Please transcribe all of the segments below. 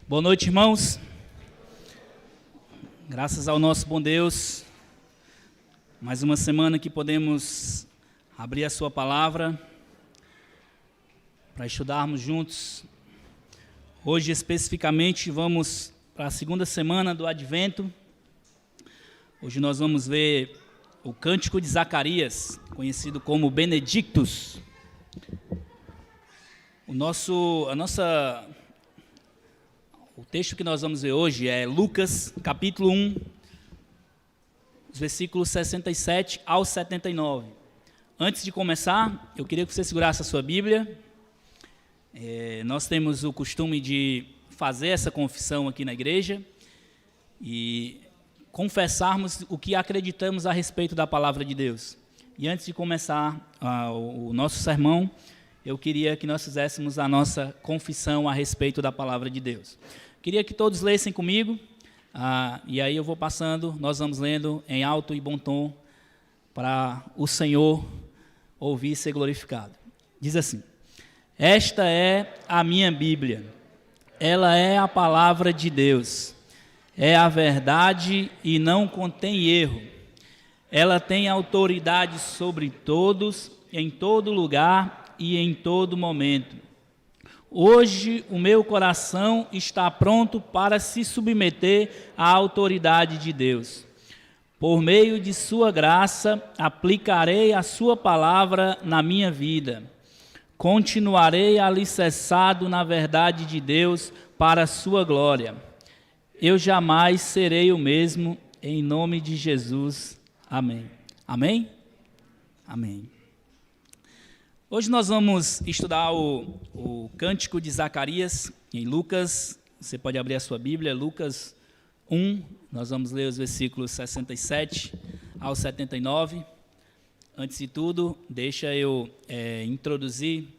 Boa noite, irmãos. Graças ao nosso bom Deus, mais uma semana que podemos abrir a sua palavra para estudarmos juntos. Hoje, especificamente, vamos para a segunda semana do Advento. Hoje nós vamos ver o Cântico de Zacarias, conhecido como Benedictus. O texto que nós vamos ver hoje é Lucas, capítulo 1, os versículos 67 ao 79. Antes de começar, eu queria que você segurasse a sua Bíblia. Nós temos o costume de fazer essa confissão aqui na igreja e confessarmos o que acreditamos a respeito da palavra de Deus. E antes de começar o nosso sermão, eu queria que nós fizéssemos a nossa confissão a respeito da palavra de Deus. Queria que todos lessem comigo, e aí eu vou passando, nós vamos lendo em alto e bom tom, para o Senhor ouvir e ser glorificado. Diz assim: esta é a minha Bíblia, ela é a palavra de Deus, é a verdade e não contém erro. Ela tem autoridade sobre todos, em todo lugar e em todo momento. Hoje o meu coração está pronto para se submeter à autoridade de Deus. Por meio de sua graça, aplicarei a sua palavra na minha vida. Continuarei alicerçado na verdade de Deus para a sua glória. Eu jamais serei o mesmo, em nome de Jesus. Amém. Amém? Amém. Hoje nós vamos estudar o Cântico de Zacarias em Lucas. Você pode abrir a sua Bíblia, Lucas 1. Nós vamos ler os versículos 67 ao 79. Antes de tudo, deixa eu introduzir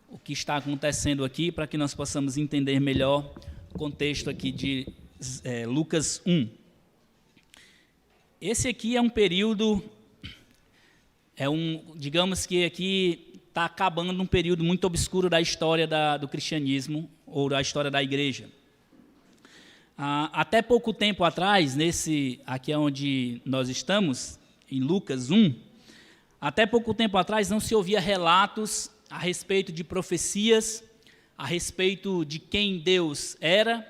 o que está acontecendo aqui para que nós possamos entender melhor o contexto aqui de Lucas 1. Esse aqui é um período, digamos que aqui está acabando um período muito obscuro da história do cristianismo ou da história da igreja. Até pouco tempo atrás, aqui é onde nós estamos, em Lucas 1, até pouco tempo atrás não se ouvia relatos a respeito de profecias, a respeito de quem Deus era.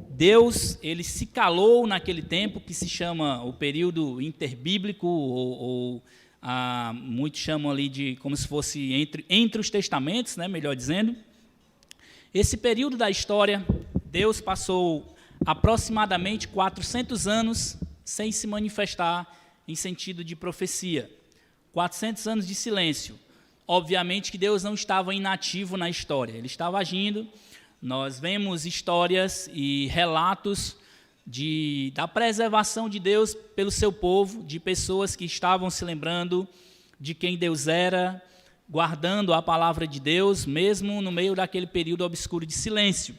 Deus, ele se calou naquele tempo, que se chama o período interbíblico, muitos chamam ali de como se fosse entre os testamentos, né, melhor dizendo. Esse período da história, Deus passou aproximadamente 400 anos sem se manifestar em sentido de profecia. 400 anos de silêncio. Obviamente que Deus não estava inativo na história, ele estava agindo. Nós vemos histórias e relatos da preservação de Deus pelo seu povo, de pessoas que estavam se lembrando de quem Deus era, guardando a palavra de Deus, mesmo no meio daquele período obscuro de silêncio.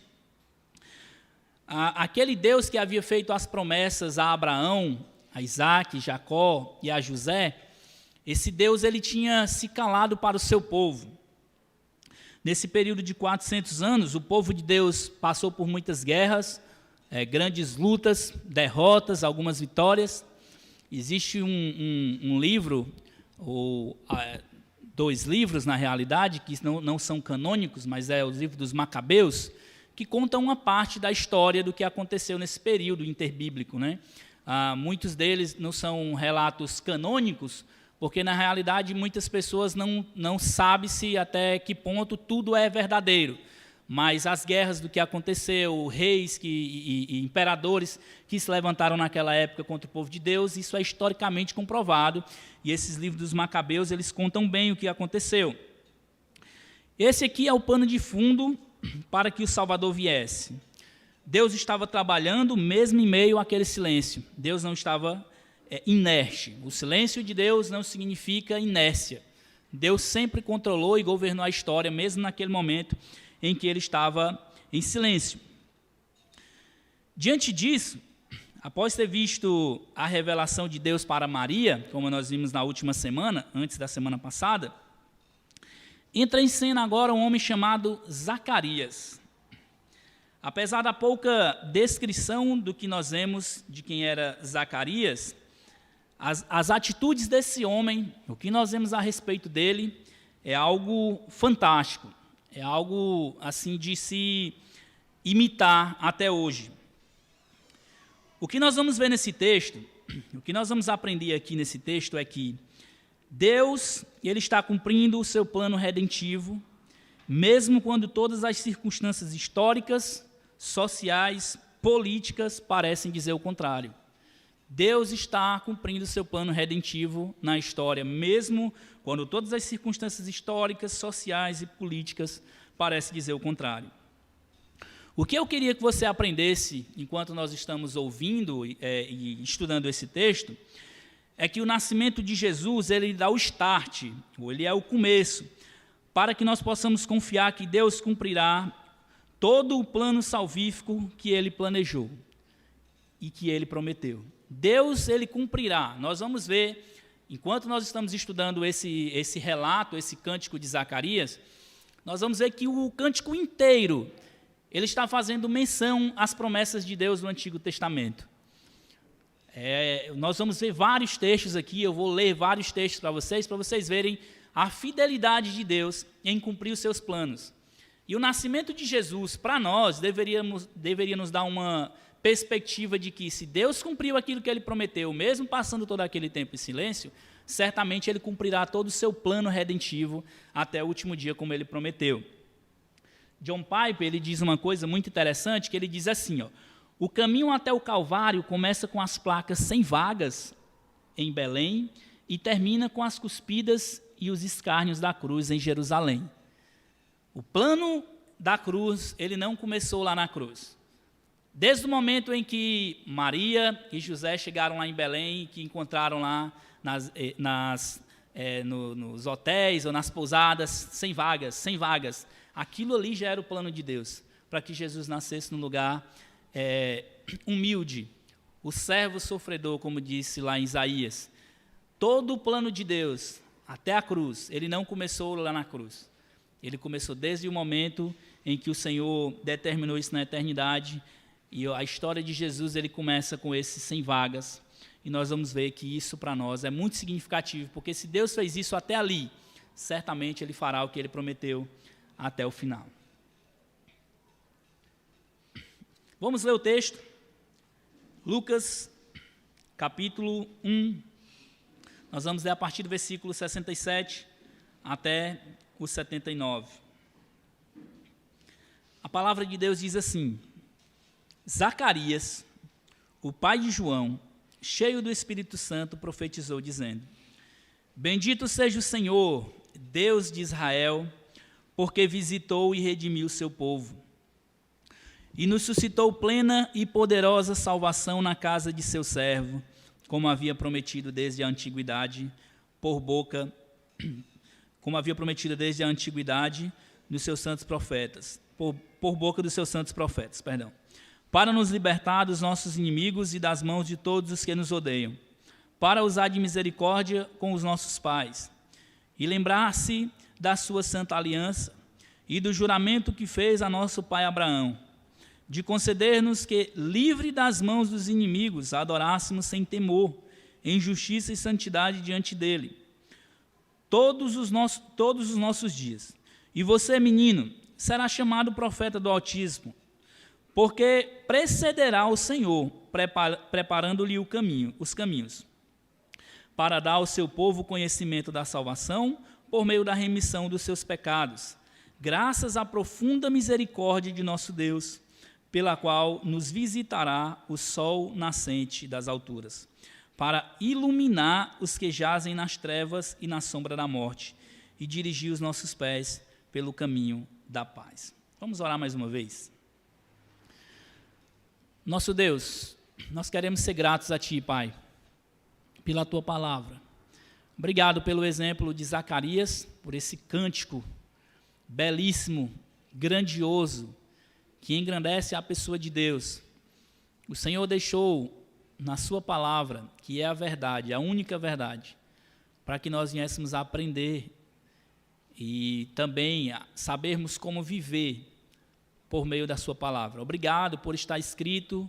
Aquele Deus que havia feito as promessas a Abraão, a Isaac, Jacó e a José, esse Deus ele tinha se calado para o seu povo. Nesse período de 400 anos, o povo de Deus passou por muitas guerras, grandes lutas, derrotas, algumas vitórias. Existe um livro, ou dois livros na realidade, que não são canônicos, mas é o livro dos Macabeus, que conta uma parte da história do que aconteceu nesse período interbíblico, né? Muitos deles não são relatos canônicos, porque na realidade muitas pessoas não sabem se até que ponto tudo é verdadeiro. Mas as guerras do que aconteceu, reis e imperadores que se levantaram naquela época contra o povo de Deus, isso é historicamente comprovado. E esses livros dos Macabeus, eles contam bem o que aconteceu. Esse aqui é o pano de fundo para que o Salvador viesse. Deus estava trabalhando mesmo em meio àquele silêncio. Deus não estava inerte. O silêncio de Deus não significa inércia. Deus sempre controlou e governou a história, mesmo naquele momento em que ele estava em silêncio. Diante disso, após ter visto a revelação de Deus para Maria, como nós vimos na última semana, antes da semana passada, entra em cena agora um homem chamado Zacarias. Apesar da pouca descrição do que nós vemos de quem era Zacarias, as atitudes desse homem, o que nós vemos a respeito dele, é algo fantástico, é algo assim de se imitar até hoje. O que nós vamos ver nesse texto, o que nós vamos aprender aqui nesse texto é que Deus, ele está cumprindo o seu plano redentivo, mesmo quando todas as circunstâncias históricas, sociais, políticas parecem dizer o contrário. Deus está cumprindo o seu plano redentivo na história, mesmo quando todas as circunstâncias históricas, sociais e políticas parecem dizer o contrário. O que eu queria que você aprendesse, enquanto nós estamos ouvindo e estudando esse texto, é que o nascimento de Jesus, ele dá o start, ou ele é o começo, para que nós possamos confiar que Deus cumprirá todo o plano salvífico que ele planejou e que ele prometeu. Deus, ele cumprirá. Nós vamos ver, enquanto nós estamos estudando esse relato, esse cântico de Zacarias, nós vamos ver que o cântico inteiro, ele está fazendo menção às promessas de Deus no Antigo Testamento. Nós vamos ver vários textos aqui, eu vou ler vários textos para vocês verem a fidelidade de Deus em cumprir os seus planos. E o nascimento de Jesus, para nós, deveria nos dar uma perspectiva de que se Deus cumpriu aquilo que ele prometeu, mesmo passando todo aquele tempo em silêncio, certamente ele cumprirá todo o seu plano redentivo até o último dia, como ele prometeu. John Piper, ele diz uma coisa muito interessante, que ele diz assim, ó, o caminho até o Calvário começa com as placas sem vagas em Belém e termina com as cuspidas e os escárnios da cruz em Jerusalém. O plano da cruz, ele não começou lá na cruz. Desde o momento em que Maria e José chegaram lá em Belém, que encontraram lá nos hotéis ou nas pousadas, sem vagas, aquilo ali já era o plano de Deus, para que Jesus nascesse num lugar humilde, o servo sofredor, como disse lá em Isaías. Todo o plano de Deus, até a cruz, ele não começou lá na cruz. Ele começou desde o momento em que o Senhor determinou isso na eternidade, e a história de Jesus, ele começa com esse sem vagas, e nós vamos ver que isso para nós é muito significativo, porque se Deus fez isso até ali, certamente ele fará o que ele prometeu até o final. Vamos ler o texto, Lucas, capítulo 1, nós vamos ler a partir do versículo 67 até o 79. A palavra de Deus diz assim, Zacarias, o pai de João, cheio do Espírito Santo, profetizou dizendo, bendito seja o Senhor, Deus de Israel, porque visitou e redimiu o seu povo, e nos suscitou plena e poderosa salvação na casa de seu servo, como havia prometido desde a antiguidade, dos seus santos profetas, por boca dos seus santos profetas, para nos libertar dos nossos inimigos e das mãos de todos os que nos odeiam, para usar de misericórdia com os nossos pais, e lembrar-se da sua santa aliança e do juramento que fez a nosso pai Abraão, de conceder-nos que, livre das mãos dos inimigos, adorássemos sem temor, em justiça e santidade diante dele, todos os nossos dias. E você, menino, será chamado profeta do Altíssimo, porque precederá o Senhor, preparando-lhe os caminhos, para dar ao seu povo conhecimento da salvação, por meio da remissão dos seus pecados, graças à profunda misericórdia de nosso Deus, pela qual nos visitará o sol nascente das alturas, para iluminar os que jazem nas trevas e na sombra da morte, e dirigir os nossos pés pelo caminho da paz. Vamos orar mais uma vez? Nosso Deus, nós queremos ser gratos a Ti, Pai, pela Tua palavra. Obrigado pelo exemplo de Zacarias, por esse cântico belíssimo, grandioso, que engrandece a pessoa de Deus. O Senhor deixou na sua palavra, que é a verdade, a única verdade, para que nós viéssemos a aprender e também a sabermos como viver por meio da sua palavra. Obrigado por estar escrito,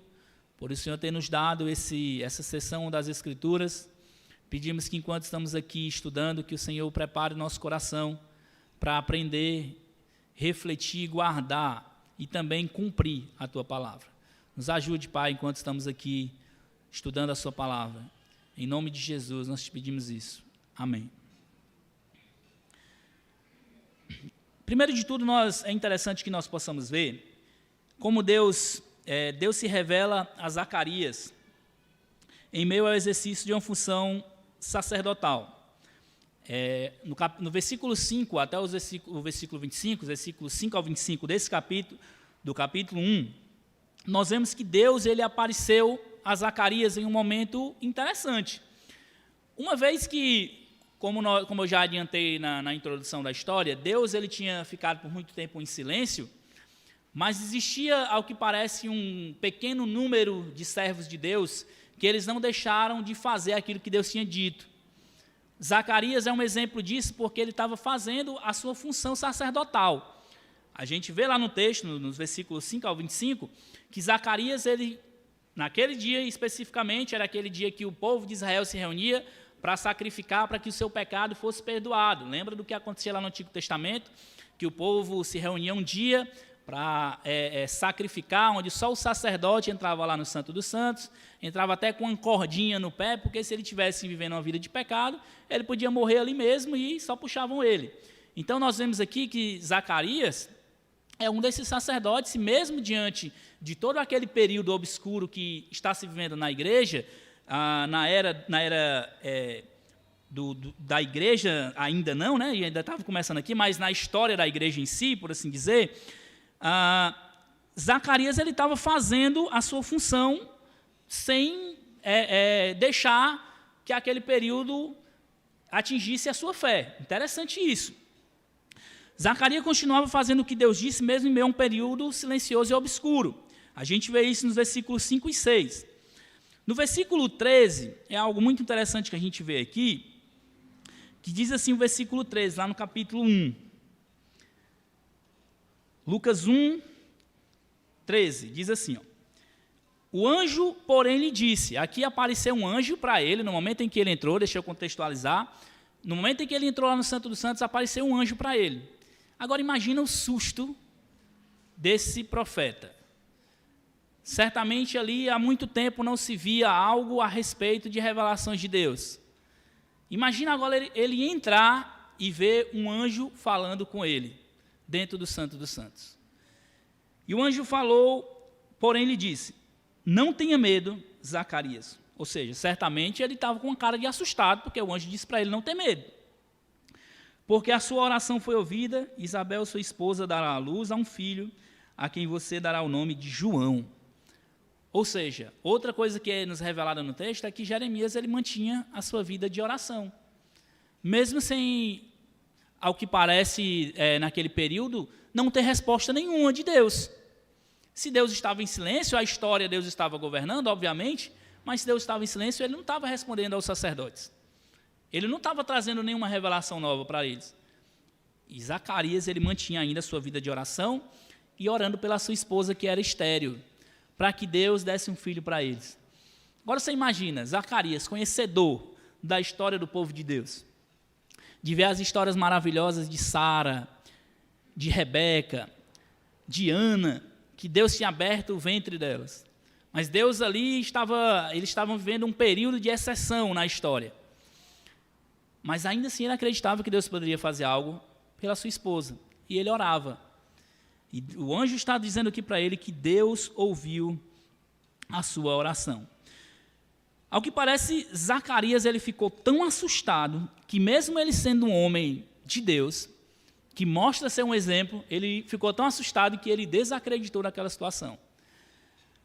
por o Senhor ter nos dado essa sessão das Escrituras. Pedimos que enquanto estamos aqui estudando, que o Senhor prepare o nosso coração para aprender, refletir, guardar e também cumprir a Tua palavra. Nos ajude, Pai, enquanto estamos aqui estudando a Sua palavra. Em nome de Jesus, nós te pedimos isso. Amém. Primeiro de tudo, é interessante que nós possamos ver como Deus se revela a Zacarias em meio ao exercício de uma função sacerdotal. No versículo 5 até o versículo 25, versículos 5 ao 25 do capítulo 1, nós vemos que Deus ele apareceu a Zacarias em um momento interessante. Uma vez que, como eu já adiantei na introdução da história, Deus ele tinha ficado por muito tempo em silêncio, mas existia, ao que parece, um pequeno número de servos de Deus que eles não deixaram de fazer aquilo que Deus tinha dito. Zacarias é um exemplo disso porque ele estava fazendo a sua função sacerdotal. A gente vê lá no texto, nos versículos 5 ao 25, que Zacarias, naquele dia especificamente, era aquele dia que o povo de Israel se reunia para sacrificar, para que o seu pecado fosse perdoado. Lembra do que acontecia lá no Antigo Testamento? Que o povo se reunia um dia para sacrificar, onde só o sacerdote entrava lá no Santo dos Santos, entrava até com uma cordinha no pé, porque se ele estivesse vivendo uma vida de pecado, ele podia morrer ali mesmo e só puxavam ele. Então nós vemos aqui que Zacarias é um desses sacerdotes, e mesmo diante de todo aquele período obscuro que está se vivendo na igreja, na era da igreja ainda não, né? E ainda estava começando aqui, mas na história da igreja em si, por assim dizer, Zacarias ele estava fazendo a sua função sem deixar que aquele período atingisse a sua fé. Interessante isso. Zacarias continuava fazendo o que Deus disse, mesmo em meio a um período silencioso e obscuro. A gente vê isso nos versículos 5 e 6. No versículo 13, é algo muito interessante que a gente vê aqui, que diz assim o versículo 13, lá no capítulo 1. Lucas 1, 13, diz assim, ó, o anjo, porém, lhe disse, aqui apareceu um anjo para ele, no momento em que ele entrou, deixa eu contextualizar, no momento em que ele entrou lá no Santo dos Santos, apareceu um anjo para ele. Agora imagina o susto desse profeta. Certamente ali há muito tempo não se via algo a respeito de revelações de Deus. Imagina agora ele entrar e ver um anjo falando com ele, dentro do Santo dos Santos. E o anjo falou, porém lhe disse, não tenha medo, Zacarias. Ou seja, certamente ele estava com uma cara de assustado, porque o anjo disse para ele não ter medo. Porque a sua oração foi ouvida, Isabel, sua esposa, dará à luz a um filho, a quem você dará o nome de João. Ou seja, outra coisa que é nos revelada no texto é que Jeremias ele mantinha a sua vida de oração. Mesmo sem, ao que parece, naquele período, não ter resposta nenhuma de Deus. Se Deus estava em silêncio, a história Deus estava governando, obviamente, mas se Deus estava em silêncio, ele não estava respondendo aos sacerdotes. Ele não estava trazendo nenhuma revelação nova para eles. E Zacarias ele mantinha ainda a sua vida de oração e orando pela sua esposa, que era estéril, para que Deus desse um filho para eles. Agora você imagina, Zacarias, conhecedor da história do povo de Deus, de ver as histórias maravilhosas de Sara, de Rebeca, de Ana, que Deus tinha aberto o ventre delas. Mas Deus ali eles estavam vivendo um período de exceção na história. Mas ainda assim ele acreditava que Deus poderia fazer algo pela sua esposa. E ele orava. E o anjo está dizendo aqui para ele que Deus ouviu a sua oração. Ao que parece, Zacarias ele ficou tão assustado que mesmo ele sendo um homem de Deus, que mostra ser um exemplo, ele ficou tão assustado que ele desacreditou naquela situação.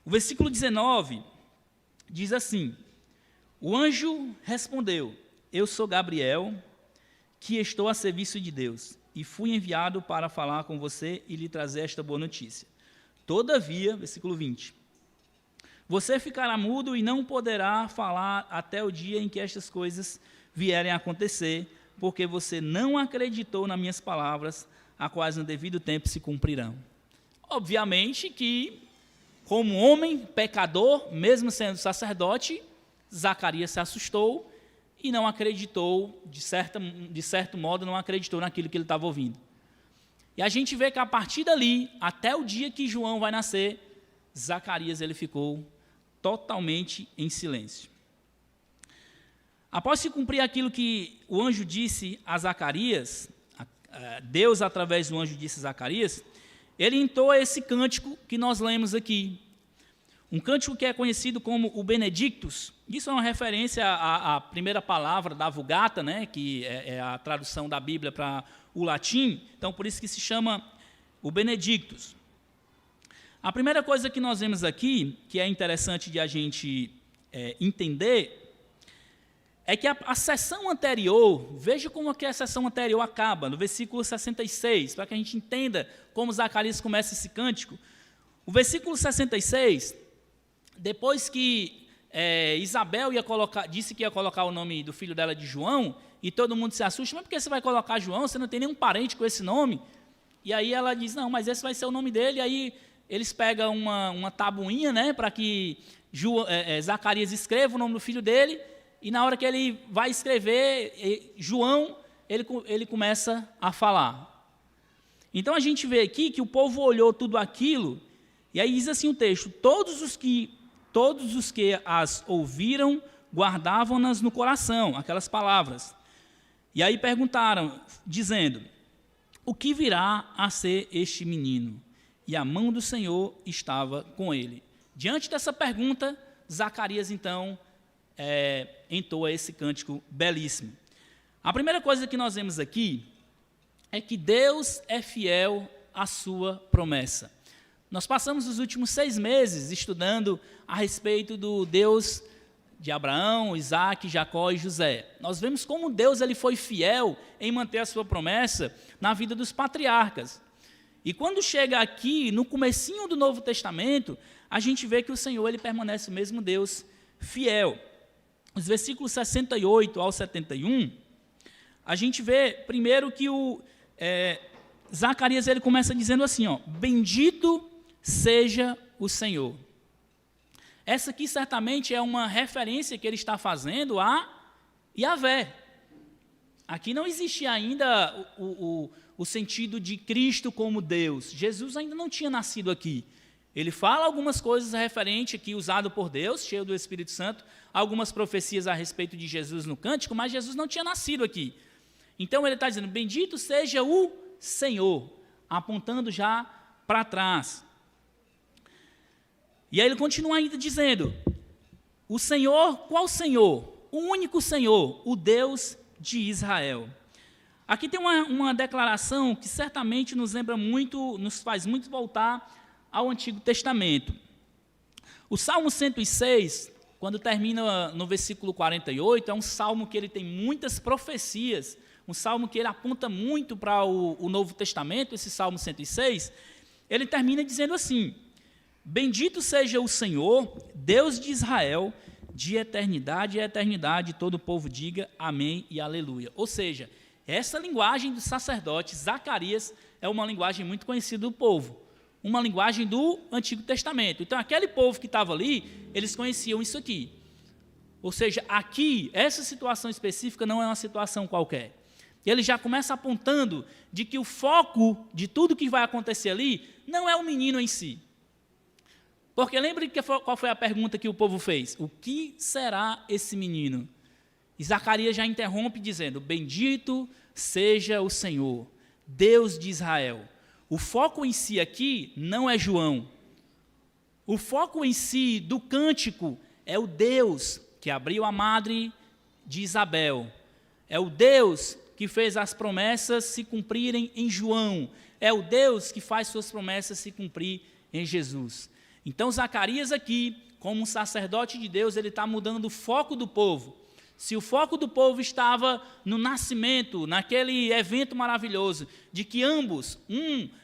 O versículo 19 diz assim, o anjo respondeu, eu sou Gabriel, que estou a serviço de Deus, e fui enviado para falar com você e lhe trazer esta boa notícia. Todavia, versículo 20, você ficará mudo e não poderá falar até o dia em que estas coisas vierem a acontecer, porque você não acreditou nas minhas palavras, a quais no devido tempo se cumprirão. Obviamente que, como homem pecador, mesmo sendo sacerdote, Zacarias se assustou e não acreditou, de certo modo, não acreditou naquilo que ele estava ouvindo. E a gente vê que a partir dali, até o dia que João vai nascer, Zacarias ele ficou totalmente em silêncio. Após se cumprir aquilo que o anjo disse a Zacarias, Deus através do anjo disse a Zacarias, ele entoa esse cântico que nós lemos aqui. Um cântico que é conhecido como o Benedictus. Isso é uma referência à primeira palavra da Vulgata, né, que é a tradução da Bíblia para o latim. Então, por isso que se chama o Benedictus. A primeira coisa que nós vemos aqui, que é interessante de a gente entender, é que a sessão anterior, veja como que a sessão anterior acaba, no versículo 66, para que a gente entenda como Zacarias começa esse cântico. O versículo 66, depois que Isabel disse que ia colocar o nome do filho dela de João, e todo mundo se assusta, mas por que você vai colocar João? Você não tem nenhum parente com esse nome? E aí ela diz, não, mas esse vai ser o nome dele, e aí eles pegam uma tabuinha, né, para que Zacarias escreva o nome do filho dele, e na hora que ele vai escrever, João, ele começa a falar. Então a gente vê aqui que o povo olhou tudo aquilo, e aí diz assim o texto, todos os que as ouviram, guardavam-nas no coração, aquelas palavras. E aí perguntaram, dizendo, o que virá a ser este menino? E a mão do Senhor estava com ele. Diante dessa pergunta, Zacarias, então, entoa esse cântico belíssimo. A primeira coisa que nós vemos aqui é que Deus é fiel à sua promessa. Nós passamos os últimos 6 meses estudando a respeito do Deus de Abraão, Isaac, Jacó e José. Nós vemos como Deus ele foi fiel em manter a sua promessa na vida dos patriarcas. E quando chega aqui, no comecinho do Novo Testamento, a gente vê que o Senhor ele permanece o mesmo Deus fiel. Os versículos 68 ao 71, a gente vê primeiro que Zacarias ele começa dizendo assim, ó, bendito seja o Senhor. Essa aqui certamente é uma referência que ele está fazendo a Yahvé. Aqui não existia ainda o sentido de Cristo como Deus. Jesus ainda não tinha nascido aqui. Ele fala algumas coisas referentes aqui, usado por Deus, cheio do Espírito Santo, algumas profecias a respeito de Jesus no cântico, mas Jesus não tinha nascido aqui. Então ele está dizendo, bendito seja o Senhor, apontando já para trás. E aí ele continua ainda dizendo, o Senhor, qual Senhor? O único Senhor, o Deus de Israel. Aqui tem uma declaração que certamente nos lembra muito, nos faz muito voltar ao Antigo Testamento. O Salmo 106, quando termina no versículo 48, é um salmo que ele tem muitas profecias, um salmo que ele aponta muito para o Novo Testamento, esse Salmo 106, ele termina dizendo assim, bendito seja o Senhor, Deus de Israel, de eternidade a eternidade, todo o povo diga amém e aleluia. Ou seja, essa linguagem do sacerdote Zacarias é uma linguagem muito conhecida do povo, uma linguagem do Antigo Testamento. Então, aquele povo que estava ali, eles conheciam isso aqui. Ou seja, aqui, essa situação específica não é uma situação qualquer. Ele já começa apontando de que o foco de tudo que vai acontecer ali não é o menino em si. Porque lembre qual foi a pergunta que o povo fez? O que será esse menino? E Zacarias já interrompe dizendo, bendito seja o Senhor, Deus de Israel. O foco em si aqui não é João. O foco em si do cântico é o Deus que abriu a madre de Isabel. É o Deus que fez as promessas se cumprirem em João. É o Deus que faz suas promessas se cumprir em Jesus. Então, Zacarias aqui, como um sacerdote de Deus, ele está mudando o foco do povo. Se o foco do povo estava no nascimento, naquele evento maravilhoso, de que ambos,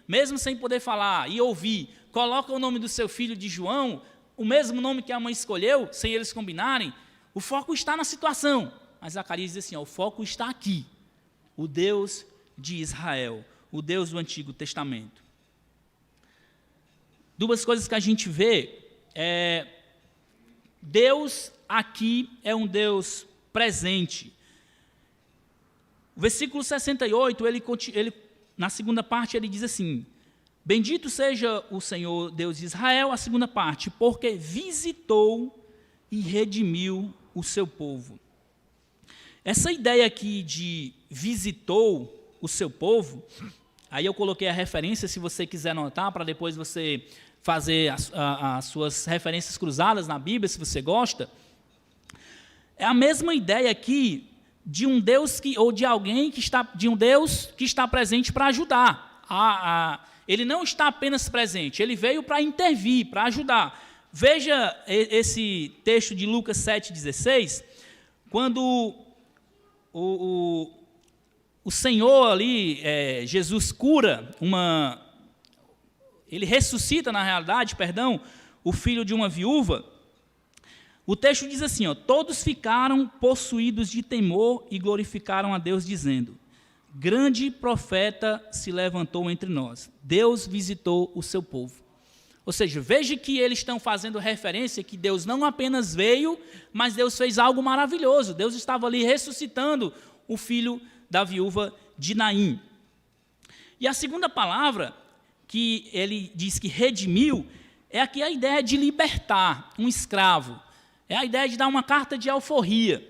mesmo sem poder falar e ouvir, colocam o nome do seu filho de João, o mesmo nome que a mãe escolheu, sem eles combinarem, o foco está na situação. Mas Zacarias diz assim, o foco está aqui, o Deus de Israel, o Deus do Antigo Testamento. duas coisas que a gente vê. Deus aqui é um Deus presente. O versículo 68, ele, na segunda parte, ele diz assim: bendito seja o Senhor Deus de Israel, a segunda parte, porque visitou e redimiu o seu povo. Essa ideia aqui de visitou o seu povo, aí eu coloquei a referência, se você quiser anotar, para depois você fazer as suas referências cruzadas na Bíblia, se você gosta. É a mesma ideia aqui de um Deus ou de alguém de um Deus que está presente para ajudar. Ele não está apenas presente, ele veio para intervir, para ajudar. Veja esse texto de Lucas 7,16, quando o Senhor ali, Jesus cura ele ressuscita, na realidade, o filho de uma viúva. O texto diz assim, todos ficaram possuídos de temor e glorificaram a Deus, dizendo: grande profeta se levantou entre nós, Deus visitou o seu povo. Ou seja, veja que eles estão fazendo referência que Deus não apenas veio, mas Deus fez algo maravilhoso. Deus estava ali ressuscitando o filho da viúva de Naim. E a segunda palavra, que ele diz que redimiu, é aqui a ideia de libertar um escravo. É a ideia de dar uma carta de alforria.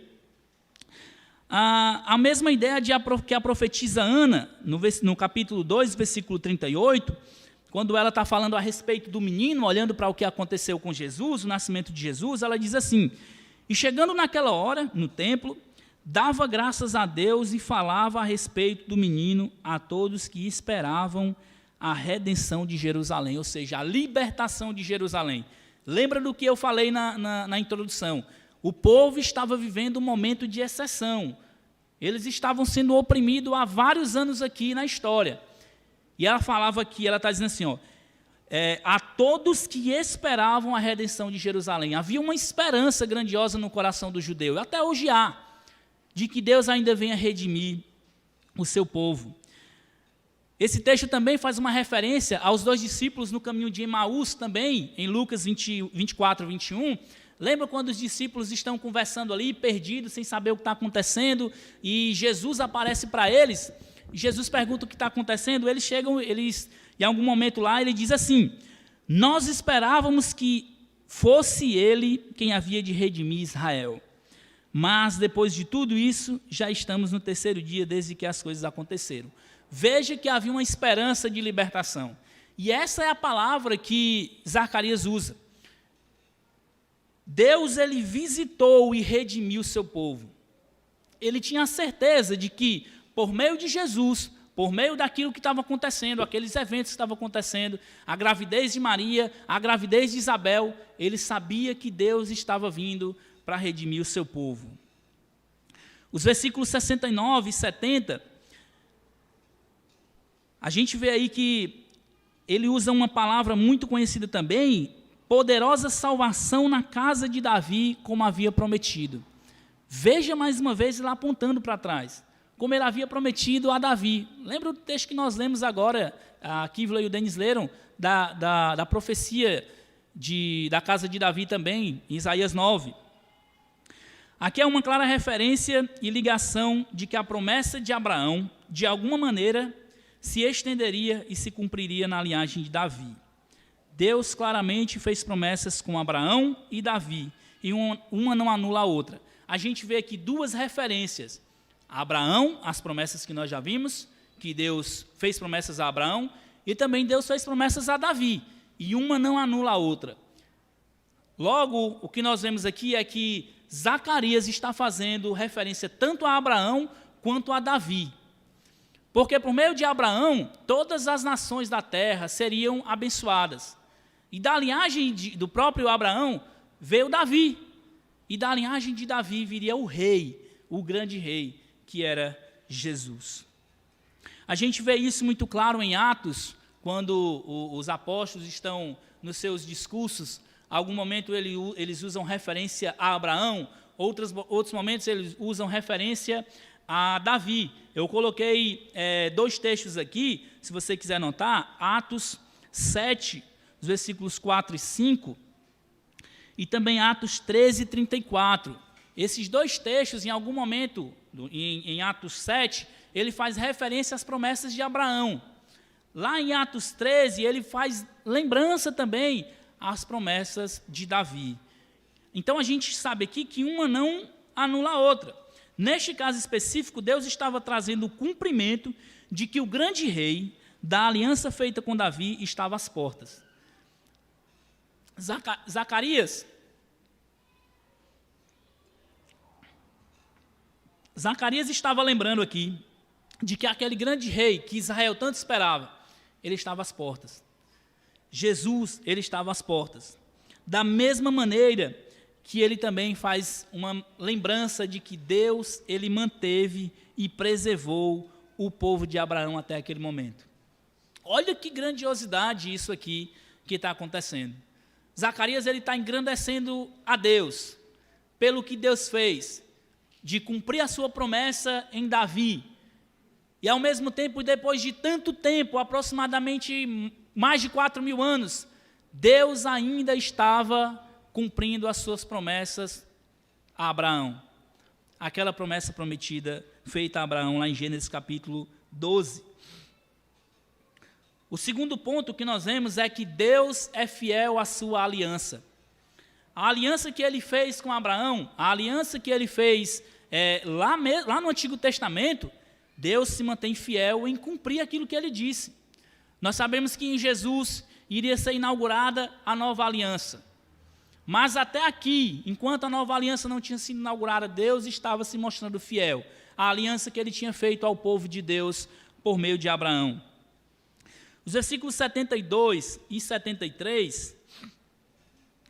A mesma ideia que a profetisa Ana, no capítulo 2, versículo 38, quando ela está falando a respeito do menino, olhando para o que aconteceu com Jesus, o nascimento de Jesus, ela diz assim: e chegando naquela hora, no templo, dava graças a Deus e falava a respeito do menino a todos que esperavam a redenção de Jerusalém, ou seja, a libertação de Jerusalém. Lembra do que eu falei na introdução? O povo estava vivendo um momento de exceção. Eles estavam sendo oprimidos há vários anos aqui na história. E ela falava aqui, ela está dizendo assim, a todos que esperavam a redenção de Jerusalém. Havia uma esperança grandiosa no coração do judeu, e até hoje há, de que Deus ainda venha redimir o seu povo. Esse texto também faz uma referência aos dois discípulos no caminho de Emaús também, em Lucas 24, 21. Lembra quando os discípulos estão conversando ali, perdidos, sem saber o que está acontecendo, e Jesus aparece para eles, e Jesus pergunta o que está acontecendo, eles chegam, em algum momento lá, ele diz assim: nós esperávamos que fosse ele quem havia de redimir Israel, mas depois de tudo isso, já estamos no terceiro dia desde que as coisas aconteceram. Veja que havia uma esperança de libertação. E essa é a palavra que Zacarias usa. Deus, ele visitou e redimiu o seu povo. Ele tinha a certeza de que, por meio de Jesus, por meio daquilo que estava acontecendo, aqueles eventos que estavam acontecendo, a gravidez de Maria, a gravidez de Isabel, ele sabia que Deus estava vindo para redimir o seu povo. Os versículos 69 e 70, a gente vê aí que ele usa uma palavra muito conhecida também, poderosa salvação na casa de Davi, como havia prometido. Veja mais uma vez ele apontando para trás, como ele havia prometido a Davi. Lembra do texto que nós lemos agora, a Kivla e o Denis leram, da profecia da casa de Davi também, em Isaías 9. Aqui é uma clara referência e ligação de que a promessa de Abraão, de alguma maneira, se estenderia e se cumpriria na linhagem de Davi. Deus claramente fez promessas com Abraão e Davi, e uma não anula a outra. A gente vê aqui duas referências. Abraão, as promessas que nós já vimos, que Deus fez promessas a Abraão, e também Deus fez promessas a Davi, e uma não anula a outra. Logo, o que nós vemos aqui é que Zacarias está fazendo referência tanto a Abraão quanto a Davi. Porque por meio de Abraão, todas as nações da terra seriam abençoadas. E da linhagem do próprio Abraão veio Davi. E da linhagem de Davi viria o rei, o grande rei, que era Jesus. A gente vê isso muito claro em Atos, quando os apóstolos estão nos seus discursos. Algum momento eles usam referência a Abraão, outros momentos eles usam referência a Davi. Eu coloquei dois textos aqui, se você quiser anotar, Atos 7, os versículos 4 e 5, e também Atos 13 e 34. Esses dois textos, em algum momento, em Atos 7, ele faz referência às promessas de Abraão. Lá em Atos 13, ele faz lembrança também às promessas de Davi. Então, a gente sabe aqui que uma não anula a outra. Neste caso específico, Deus estava trazendo o cumprimento de que o grande rei da aliança feita com Davi estava às portas. Zacarias estava lembrando aqui de que aquele grande rei que Israel tanto esperava, ele estava às portas. Jesus, ele estava às portas. Da mesma maneira que ele também faz uma lembrança de que Deus, ele manteve e preservou o povo de Abraão até aquele momento. Olha que grandiosidade isso aqui que está acontecendo. Zacarias, ele está engrandecendo a Deus pelo que Deus fez, de cumprir a sua promessa em Davi. E ao mesmo tempo, depois de tanto tempo, aproximadamente mais de 4.000 anos, Deus ainda estava cumprindo as suas promessas a Abraão. Aquela promessa prometida feita a Abraão lá em Gênesis capítulo 12. O segundo ponto que nós vemos é que Deus é fiel à sua aliança. A aliança que ele fez com Abraão, a aliança que ele fez lá no Antigo Testamento, Deus se mantém fiel em cumprir aquilo que ele disse. Nós sabemos que em Jesus iria ser inaugurada a nova aliança. Mas até aqui, enquanto a nova aliança não tinha sido inaugurada, Deus estava se mostrando fiel à aliança que ele tinha feito ao povo de Deus por meio de Abraão. Os versículos 72 e 73,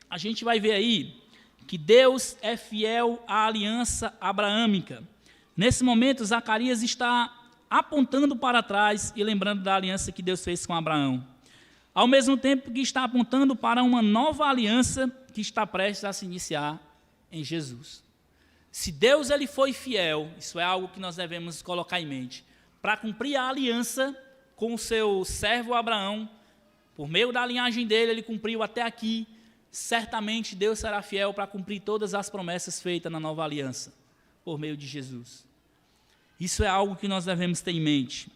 a gente vai ver aí que Deus é fiel à aliança abraâmica. Nesse momento, Zacarias está apontando para trás e lembrando da aliança que Deus fez com Abraão. Ao mesmo tempo que está apontando para uma nova aliança que está prestes a se iniciar em Jesus. Se Deus ele foi fiel, isso é algo que nós devemos colocar em mente, para cumprir a aliança com o seu servo Abraão, por meio da linhagem dele, ele cumpriu até aqui, certamente Deus será fiel para cumprir todas as promessas feitas na nova aliança, por meio de Jesus. Isso é algo que nós devemos ter em mente.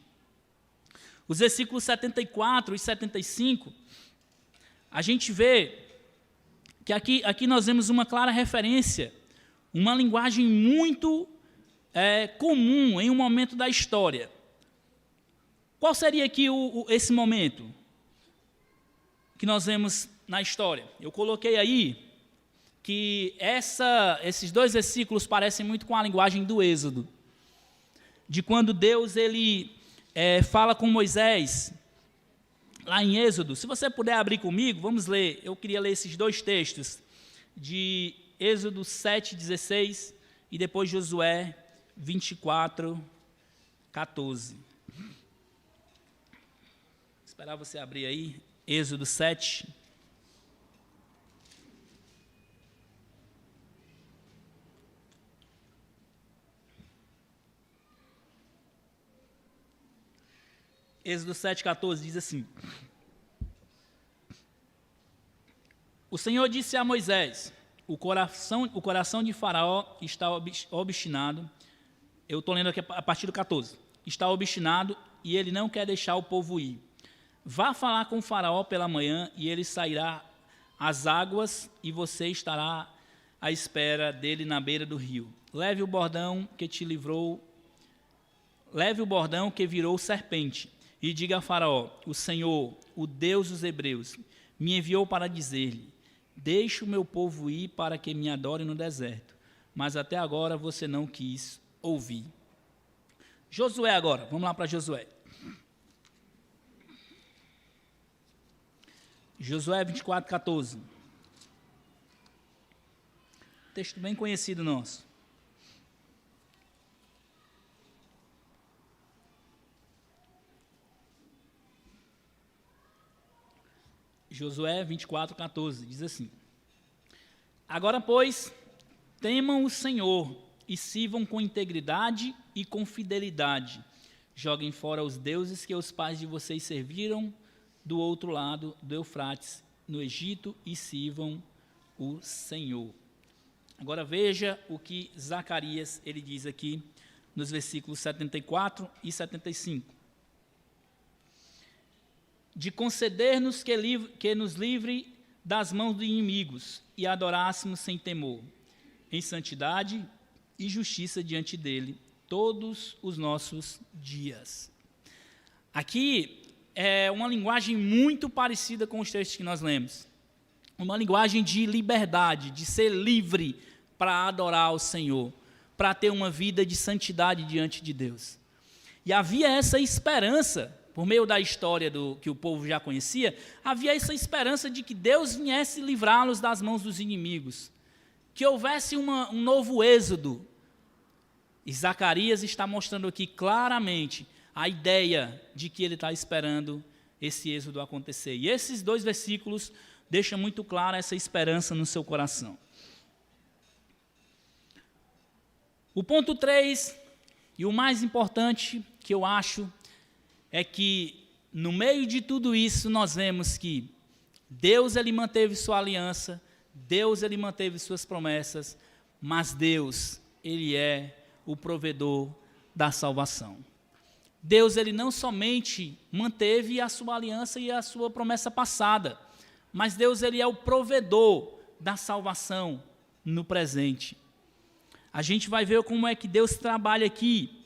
Os versículos 74 e 75, a gente vê que aqui nós vemos uma clara referência, uma linguagem muito comum em um momento da história. Qual seria aqui esse momento que nós vemos na história? Eu coloquei aí que esses dois versículos parecem muito com a linguagem do Êxodo, de quando Deus ele fala com Moisés, lá em Êxodo. Se você puder abrir comigo, vamos ler. Eu queria ler esses dois textos, de Êxodo 7:16 e depois Josué 24:14. Esperar você abrir aí, Êxodo 7. Êxodo 7:14 diz assim: O Senhor disse a Moisés: o coração de Faraó está obstinado. Eu estou lendo aqui a partir do 14. Está obstinado e ele não quer deixar o povo ir. Vá falar com Faraó pela manhã e ele sairá às águas e você estará à espera dele na beira do rio. Leve o bordão que virou serpente e diga a Faraó: o Senhor, o Deus dos hebreus, me enviou para dizer-lhe: deixe o meu povo ir para que me adore no deserto. Mas até agora você não quis ouvir. Josué agora, vamos lá para Josué. Josué 24:14. Texto bem conhecido nosso. Josué 24:14 diz assim: Agora, pois, temam o Senhor e sirvam com integridade e com fidelidade. Joguem fora os deuses que os pais de vocês serviram do outro lado do Eufrates no Egito e sirvam o Senhor. Agora veja o que Zacarias ele diz aqui nos versículos 74 e 75. De conceder-nos que nos livre das mãos dos inimigos e adorássemos sem temor, em santidade e justiça diante dele, todos os nossos dias. Aqui é uma linguagem muito parecida com os textos que nós lemos. Uma linguagem de liberdade, de ser livre para adorar ao Senhor, para ter uma vida de santidade diante de Deus. E havia essa esperança, por meio da história que o povo já conhecia, havia essa esperança de que Deus viesse livrá-los das mãos dos inimigos, que houvesse um novo êxodo. E Zacarias está mostrando aqui claramente a ideia de que ele está esperando esse êxodo acontecer. E esses 2 versículos deixam muito clara essa esperança no seu coração. O ponto 3, e o mais importante que eu acho, é que no meio de tudo isso nós vemos que Deus ele manteve sua aliança, Deus ele manteve suas promessas, mas Deus ele é o provedor da salvação. Deus ele não somente manteve a sua aliança e a sua promessa passada, mas Deus ele é o provedor da salvação no presente. A gente vai ver como é que Deus trabalha aqui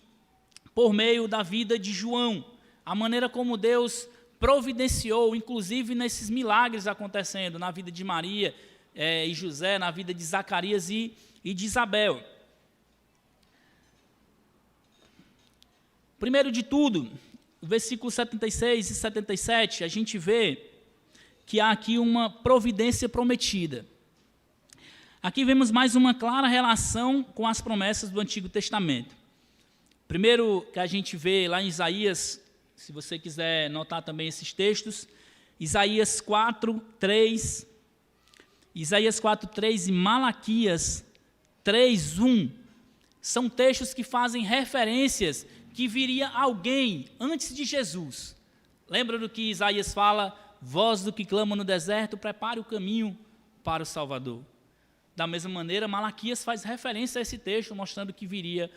por meio da vida de João, a maneira como Deus providenciou, inclusive nesses milagres acontecendo na vida de Maria e José, na vida de Zacarias e de Isabel. Primeiro de tudo, versículos 76 e 77, a gente vê que há aqui uma providência prometida. Aqui vemos mais uma clara relação com as promessas do Antigo Testamento. Primeiro que a gente vê lá em Isaías, se você quiser notar também esses textos, Isaías 4, 3 e Malaquias 3, 1, são textos que fazem referências que viria alguém antes de Jesus. Lembra do que Isaías fala? Voz do que clama no deserto, prepare o caminho para o Salvador. Da mesma maneira, Malaquias faz referência a esse texto, mostrando que viria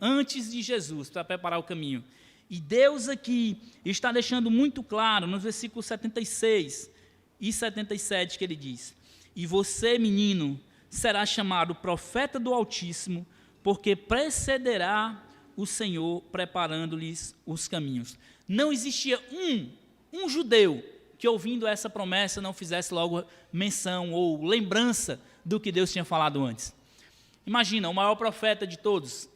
antes de Jesus, para preparar o caminho. E Deus aqui está deixando muito claro, nos versículos 76 e 77, que ele diz: E você, menino, será chamado profeta do Altíssimo, porque precederá o Senhor preparando-lhes os caminhos. Não existia um judeu que, ouvindo essa promessa, não fizesse logo menção ou lembrança do que Deus tinha falado antes. Imagina, o maior profeta de todos,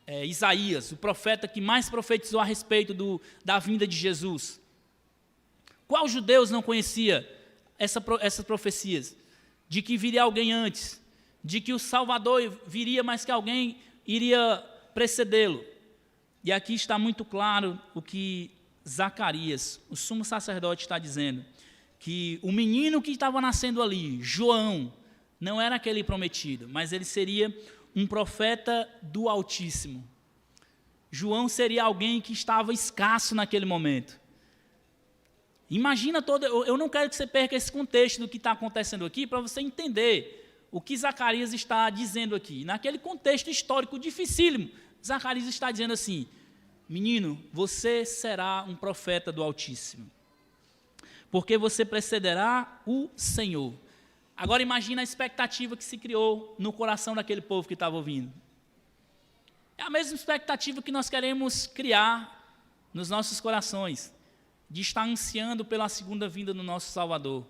Isaías, o profeta que mais profetizou a respeito da vinda de Jesus. Qual judeus não conhecia essas profecias? De que viria alguém antes, de que o Salvador viria, mas que alguém iria precedê-lo. E aqui está muito claro o que Zacarias, o sumo sacerdote, está dizendo, que o menino que estava nascendo ali, João, não era aquele prometido, mas ele seria um profeta do Altíssimo. João seria alguém que estava escasso naquele momento. Imagina eu não quero que você perca esse contexto do que está acontecendo aqui, para você entender o que Zacarias está dizendo aqui. Naquele contexto histórico dificílimo, Zacarias está dizendo assim: menino, você será um profeta do Altíssimo, porque você precederá o Senhor. Agora imagina a expectativa que se criou no coração daquele povo que estava ouvindo. É a mesma expectativa que nós queremos criar nos nossos corações, de estar ansiando pela segunda vinda do nosso Salvador.